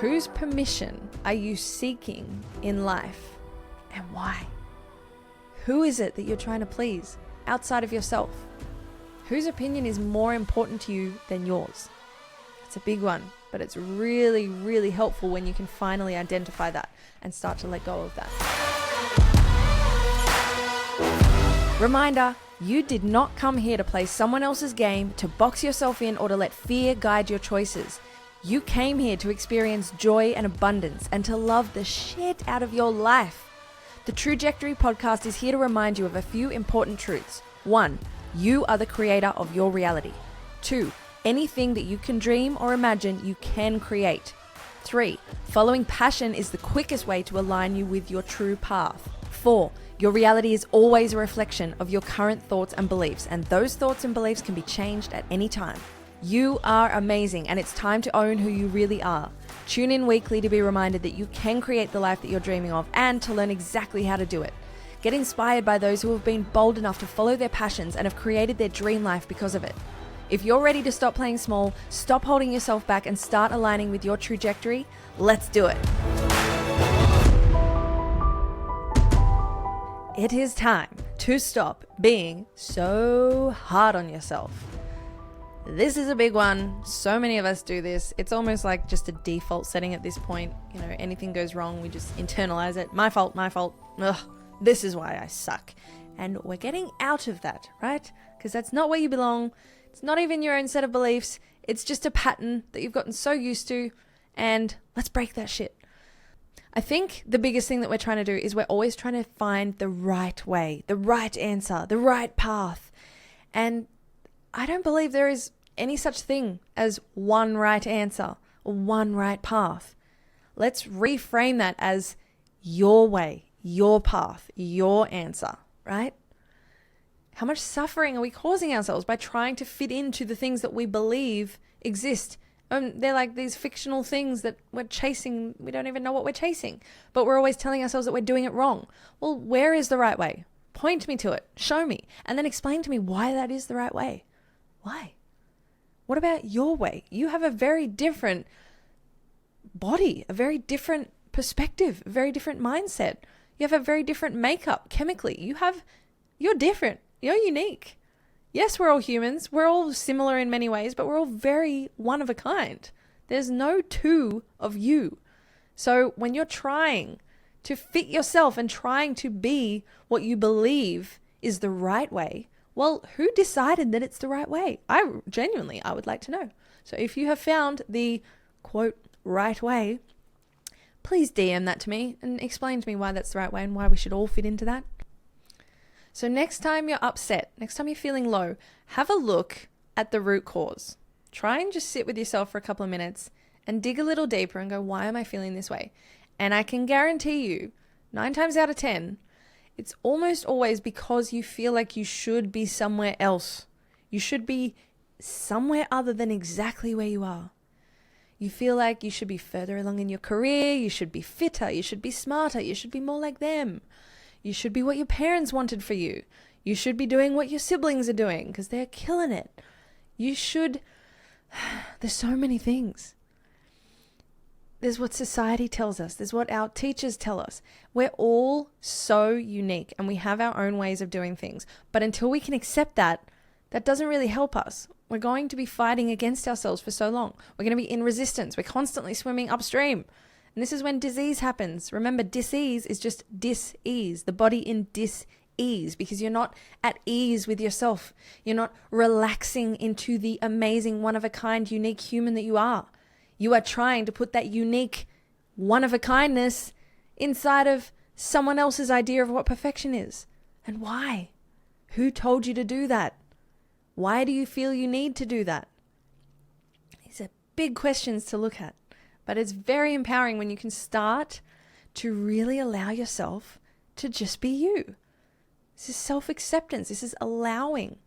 Whose permission are you seeking in life, and why? Who is it that you're trying to please outside of yourself? Whose opinion is more important to you than yours? It's a big one, but it's really, really helpful when you can finally identify that and start to let go of that. Reminder, you did not come here to play someone else's game, to box yourself in, or to let fear guide your choices. You came here to experience joy and abundance and to love the shit out of your life. The Trajectory podcast is here to remind you of a few important truths. 1, you are the creator of your reality. 2, anything that you can dream or imagine, you can create. 3, following passion is the quickest way to align you with your true path. 4, your reality is always a reflection of your current thoughts and beliefs, and those thoughts and beliefs can be changed at any time. You are amazing, and it's time to own who you really are. Tune in weekly to be reminded that you can create the life that you're dreaming of and to learn exactly how to do it. Get inspired by those who have been bold enough to follow their passions and have created their dream life because of it. If you're ready to stop playing small, stop holding yourself back, and start aligning with your trajectory, let's do it. It is time to stop being so hard on yourself. This is a big one. So many of us do this. It's almost like just a default setting at this point. You know, anything goes wrong, we just internalize it. My fault, my fault. Ugh, this is why I suck. And we're getting out of that, right? Because that's not where you belong. It's not even your own set of beliefs. It's just a pattern that you've gotten so used to. And let's break that shit. I think the biggest thing that we're trying to do is we're always trying to find the right way, the right answer, the right path. And I don't believe there is any such thing as one right answer or one right path. Let's reframe that as your way, your path, your answer, right? How much suffering are we causing ourselves by trying to fit into the things that we believe exist? They're like these fictional things that we're chasing. We don't even know what we're chasing, but we're always telling ourselves that we're doing it wrong. Well, where is the right way? Point me to it, show me, and then explain to me why that is the right way. Why? What about your way? You have a very different body, a very different perspective, a very different mindset. You have a very different makeup chemically. You're different. You're unique. Yes, we're all humans. We're all similar in many ways, but we're all very one of a kind. There's no two of you. So when you're trying to fit yourself and trying to be what you believe is the right way, well, who decided that it's the right way? I would like to know. So if you have found the quote right way, please DM that to me and explain to me why that's the right way and why we should all fit into that. So next time you're upset, next time you're feeling low, have a look at the root cause. Try and just sit with yourself for a couple of minutes and dig a little deeper and go, why am I feeling this way? And I can guarantee you, 9 times out of 10, it's almost always because you feel like you should be somewhere else. You should be somewhere other than exactly where you are. You feel like you should be further along in your career, you should be fitter, you should be smarter, you should be more like them. You should be what your parents wanted for you. You should be doing what your siblings are doing because they're killing it. You should... There's so many things. There's what society tells us. There's what our teachers tell us. We're all so unique and we have our own ways of doing things. But until we can accept that, that doesn't really help us. We're going to be fighting against ourselves for so long. We're going to be in resistance. We're constantly swimming upstream. And this is when disease happens. Remember, dis-ease is just dis-ease. The body in dis-ease because you're not at ease with yourself. You're not relaxing into the amazing, one-of-a-kind, unique human that you are. You are trying to put that unique one-of-a-kindness inside of someone else's idea of what perfection is. And why? Who told you to do that? Why do you feel you need to do that? These are big questions to look at, but it's very empowering when you can start to really allow yourself to just be you. This is self-acceptance. This is allowing.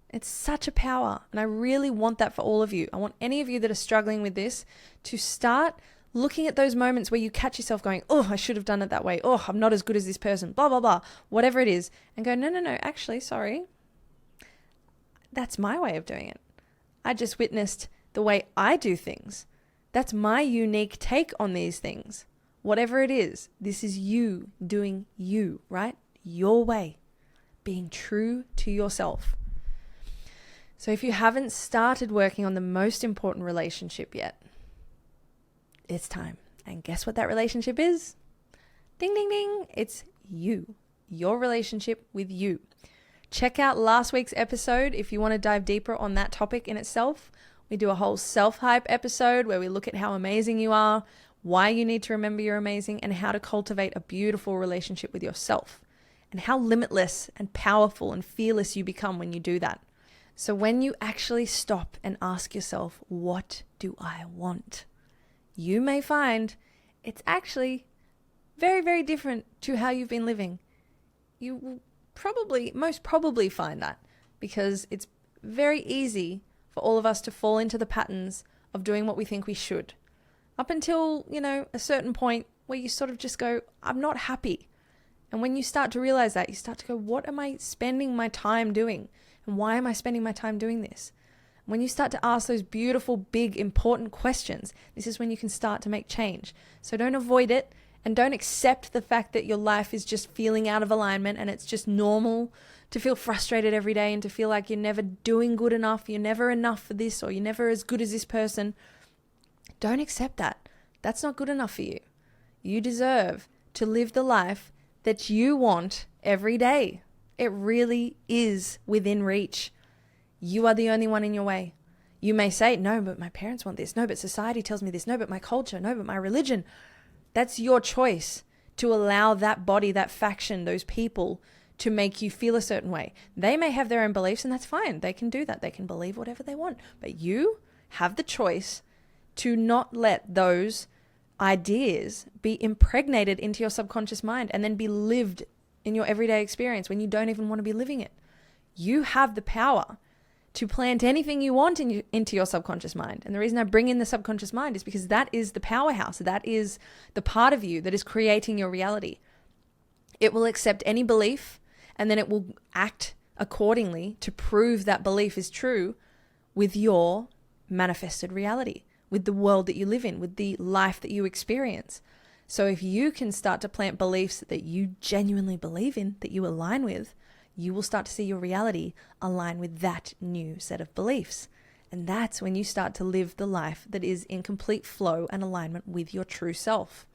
It's such a power, and I really want that for all of you. I want any of you that are struggling with this to start looking at those moments where you catch yourself going, oh, I should have done it that way. Oh, I'm not as good as this person, blah, blah, blah, whatever it is, and go, no, actually, sorry. That's my way of doing it. I just witnessed the way I do things. That's my unique take on these things. Whatever it is, this is you doing you, right? Your way, being true to yourself. So if you haven't started working on the most important relationship yet, it's time. And guess what that relationship is? Ding, ding, ding. It's you, your relationship with you. Check out last week's episode if you want to dive deeper on that topic in itself. We do a whole self-hype episode where we look at how amazing you are, why you need to remember you're amazing, and how to cultivate a beautiful relationship with yourself, and how limitless and powerful and fearless you become when you do that. So when you actually stop and ask yourself, what do I want? You may find it's actually very, very different to how you've been living. You will most probably find that because it's very easy for all of us to fall into the patterns of doing what we think we should. Up until, a certain point where you sort of just go, I'm not happy. And when you start to realize that, you start to go, what am I spending my time doing? And why am I spending my time doing this? When you start to ask those beautiful, big, important questions, this is when you can start to make change. So don't avoid it and don't accept the fact that your life is just feeling out of alignment and it's just normal to feel frustrated every day and to feel like you're never doing good enough, you're never enough for this, or you're never as good as this person. Don't accept that. That's not good enough for you. You deserve to live the life that you want every day. It really is within reach. You are the only one in your way. You may say, no, but my parents want this. No, but society tells me this. No, but my culture. No, but my religion. That's your choice to allow that body, that faction, those people to make you feel a certain way. They may have their own beliefs and that's fine. They can do that. They can believe whatever they want. But you have the choice to not let those ideas be impregnated into your subconscious mind and then be lived in your everyday experience when you don't even want to be living it. You have the power to plant anything you want into your subconscious mind. And the reason I bring in the subconscious mind is because that is the powerhouse. That is the part of you that is creating your reality. It will accept any belief and then it will act accordingly to prove that belief is true with your manifested reality, with the world that you live in, with the life that you experience. So if you can start to plant beliefs that you genuinely believe in, that you align with, you will start to see your reality align with that new set of beliefs. And that's when you start to live the life that is in complete flow and alignment with your true self.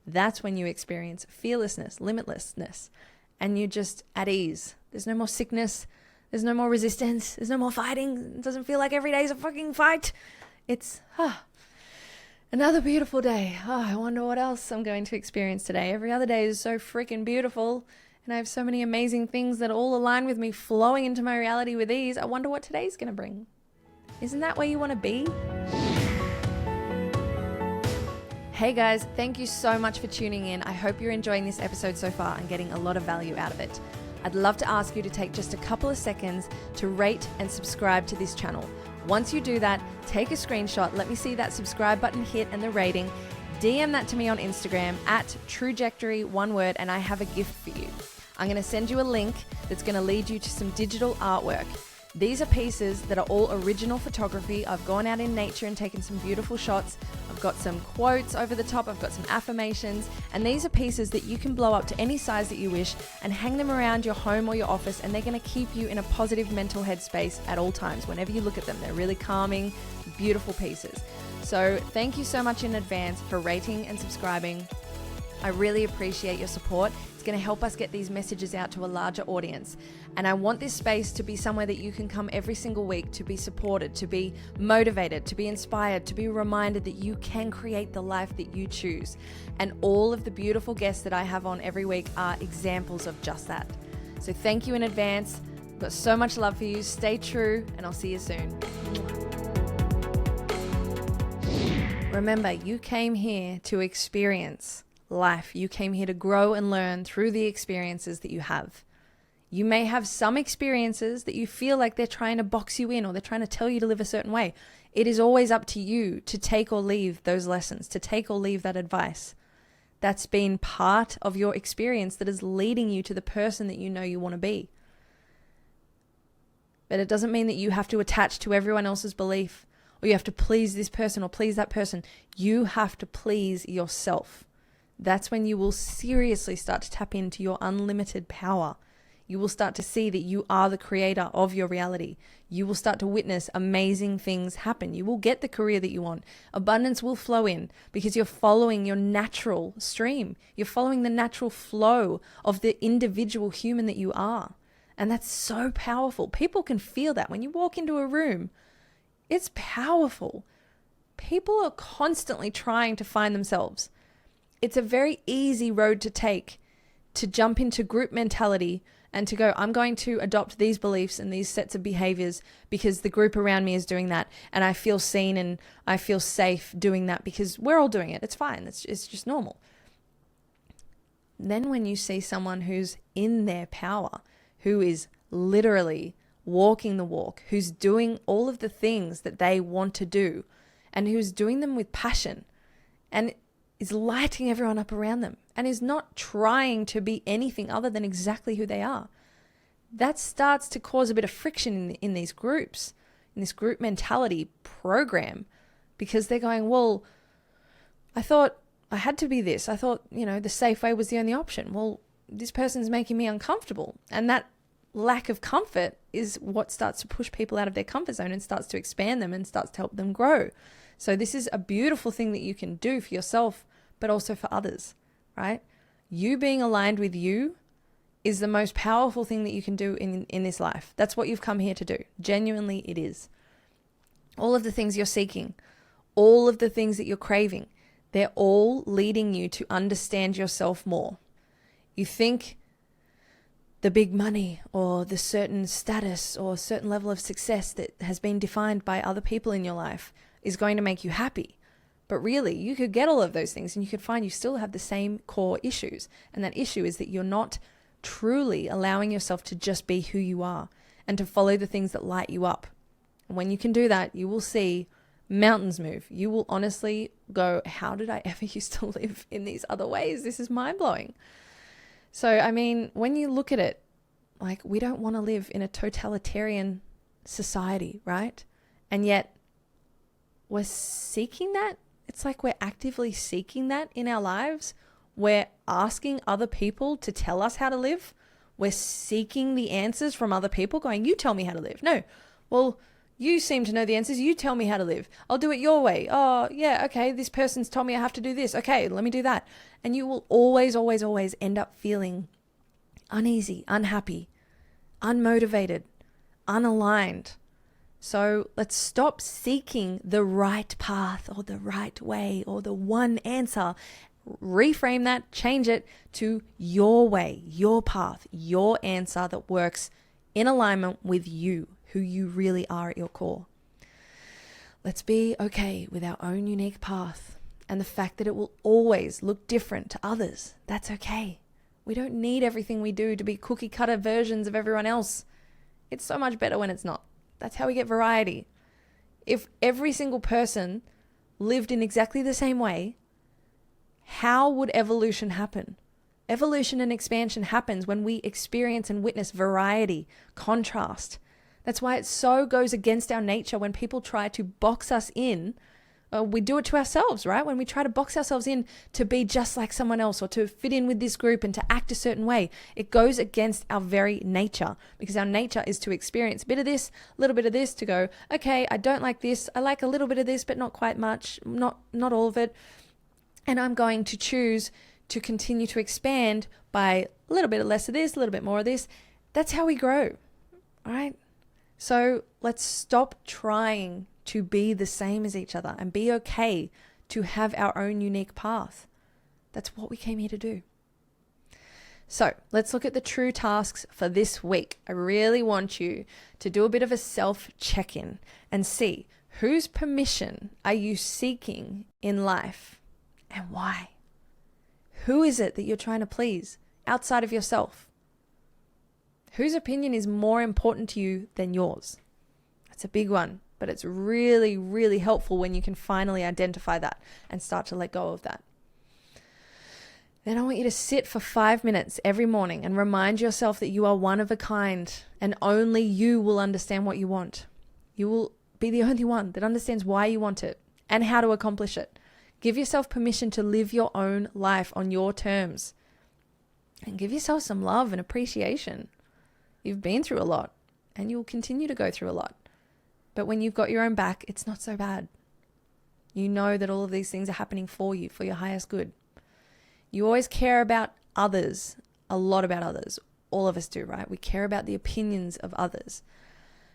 That's when you experience fearlessness, limitlessness, and you're just at ease. There's no more sickness. There's no more resistance. There's no more fighting. It doesn't feel like every day is a fucking fight. It's another beautiful day. I wonder what else I'm going to experience today. Every other day is so freaking beautiful. And I have so many amazing things that all align with me flowing into my reality with ease. I wonder what today's going to bring. Isn't that where you want to be? Hey guys, thank you so much for tuning in. I hope you're enjoying this episode so far and getting a lot of value out of it. I'd love to ask you to take just a couple of seconds to rate and subscribe to this channel. Once you do that, take a screenshot, let me see that subscribe button hit and the rating. DM that to me on Instagram at Trujectory, one word, and I have a gift for you. I'm going to send you a link that's going to lead you to some digital artwork. These are pieces that are all original photography. I've gone out in nature and taken some beautiful shots. I've got some quotes over the top. I've got some affirmations. And these are pieces that you can blow up to any size that you wish and hang them around your home or your office. And they're going to keep you in a positive mental headspace at all times. Whenever you look at them, they're really calming, beautiful pieces. So thank you so much in advance for rating and subscribing. I really appreciate your support. It's going to help us get these messages out to a larger audience. And I want this space to be somewhere that you can come every single week to be supported, to be motivated, to be inspired, to be reminded that you can create the life that you choose. And all of the beautiful guests that I have on every week are examples of just that. So thank you in advance. I've got so much love for you. Stay true, and I'll see you soon. Remember, you came here to experience life. You came here to grow and learn through the experiences that you have. You may have some experiences that you feel like they're trying to box you in or they're trying to tell you to live a certain way. It is always up to you to take or leave those lessons, to take or leave that advice. That's been part of your experience that is leading you to the person that you know you want to be. But it doesn't mean that you have to attach to everyone else's belief or you have to please this person or please that person. You have to please yourself. That's when you will seriously start to tap into your unlimited power. You will start to see that you are the creator of your reality. You will start to witness amazing things happen. You will get the career that you want. Abundance will flow in because you're following your natural stream. You're following the natural flow of the individual human that you are. And that's so powerful. People can feel that when you walk into a room. It's powerful. People are constantly trying to find themselves. It's a very easy road to take, to jump into group mentality and to go, I'm going to adopt these beliefs and these sets of behaviors because the group around me is doing that. And I feel seen and I feel safe doing that because we're all doing it. It's fine. It's just normal. Then when you see someone who's in their power, who is literally walking the walk, who's doing all of the things that they want to do and who's doing them with passion and is lighting everyone up around them and is not trying to be anything other than exactly who they are, that starts to cause a bit of friction in these groups, in this group mentality program, because they're going, well, I thought I had to be this. I thought, the safe way was the only option. Well, this person's making me uncomfortable. And that lack of comfort is what starts to push people out of their comfort zone and starts to expand them and starts to help them grow. So this is a beautiful thing that you can do for yourself, but also for others, right? You being aligned with you is the most powerful thing that you can do in this life. That's what you've come here to do. Genuinely, it is. All of the things you're seeking, all of the things that you're craving, they're all leading you to understand yourself more. You think the big money or the certain status or certain level of success that has been defined by other people in your life is going to make you happy. But really, you could get all of those things and you could find you still have the same core issues. And that issue is that you're not truly allowing yourself to just be who you are and to follow the things that light you up. And when you can do that, you will see mountains move. You will honestly go, how did I ever used to live in these other ways? This is mind-blowing. So, when you look at it, like, we don't want to live in a totalitarian society, right? And yet we're seeking that. It's like we're actively seeking that in our lives. We're asking other people to tell us how to live. We're seeking the answers from other people going, you tell me how to live. No, well, you seem to know the answers. You tell me how to live. I'll do it your way. Oh, yeah, okay, this person's told me I have to do this. Okay, let me do that. And you will always, always, always end up feeling uneasy, unhappy, unmotivated, unaligned. So let's stop seeking the right path or the right way or the one answer. Reframe that, change it to your way, your path, your answer that works in alignment with you, who you really are at your core. Let's be okay with our own unique path and the fact that it will always look different to others. That's okay. We don't need everything we do to be cookie cutter versions of everyone else. It's so much better when it's not. That's how we get variety. If every single person lived in exactly the same way, how would evolution happen? Evolution and expansion happens when we experience and witness variety, contrast. That's why it so goes against our nature when people try to box us in. We do it to ourselves, right? When we try to box ourselves in to be just like someone else or to fit in with this group and to act a certain way, it goes against our very nature, because our nature is to experience a bit of this, a little bit of this, to go, okay, I don't like this. I like a little bit of this, but not quite much, not all of it. And I'm going to choose to continue to expand by a little bit less of this, a little bit more of this. That's how we grow, all right? So let's stop trying to be the same as each other and be okay to have our own unique path. That's what we came here to do. So let's look at the true tasks for this week. I really want you to do a bit of a self-check-in and see whose permission are you seeking in life and why? Who is it that you're trying to please outside of yourself? Whose opinion is more important to you than yours? That's a big one, but it's really, really helpful when you can finally identify that and start to let go of that. Then I want you to sit for 5 minutes every morning and remind yourself that you are one of a kind and only you will understand what you want. You will be the only one that understands why you want it and how to accomplish it. Give yourself permission to live your own life on your terms. And give yourself some love and appreciation. You've been through a lot and you'll continue to go through a lot. But when you've got your own back, it's not so bad. You know that all of these things are happening for you, for your highest good. You always care about others, a lot about others. All of us do, right? We care about the opinions of others.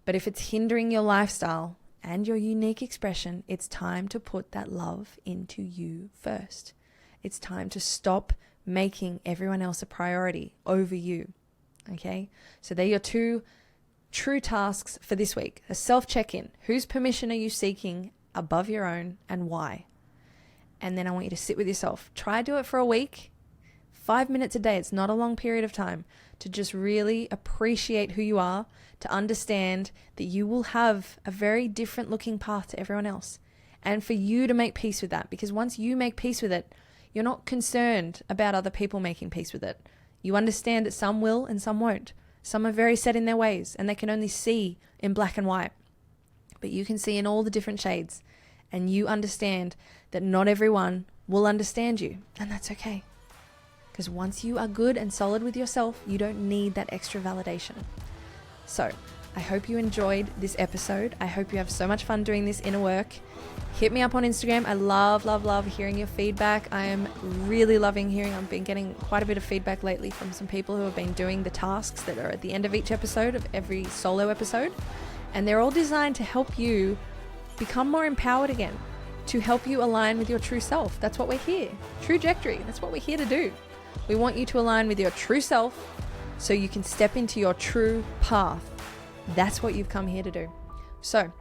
But if it's hindering your lifestyle and your unique expression, it's time to put that love into you first. It's time to stop making everyone else a priority over you. Okay? So they're your two true tasks for this week. A self-check-in. Whose permission are you seeking above your own and why? And then I want you to sit with yourself. Try do it for a week. 5 minutes a day. It's not a long period of time to just really appreciate who you are, to understand that you will have a very different looking path to everyone else. And for you to make peace with that, because once you make peace with it, you're not concerned about other people making peace with it. You understand that some will and some won't. Some are very set in their ways and they can only see in black and white. But you can see in all the different shades, and you understand that not everyone will understand you, and that's okay. Because once you are good and solid with yourself, you don't need that extra validation. So I hope you enjoyed this episode. I hope you have so much fun doing this inner work. Hit me up on Instagram. I love hearing your feedback. I am really loving hearing. I've been getting quite a bit of feedback lately from some people who have been doing the tasks that are at the end of each episode, of every solo episode. And they're all designed to help you become more empowered again, to help you align with your true self. That's what we're here. Trajectory. That's what we're here to do. We want you to align with your true self so you can step into your true path. That's what you've come here to do. So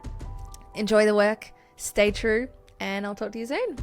enjoy the work, stay true, and I'll talk to you soon.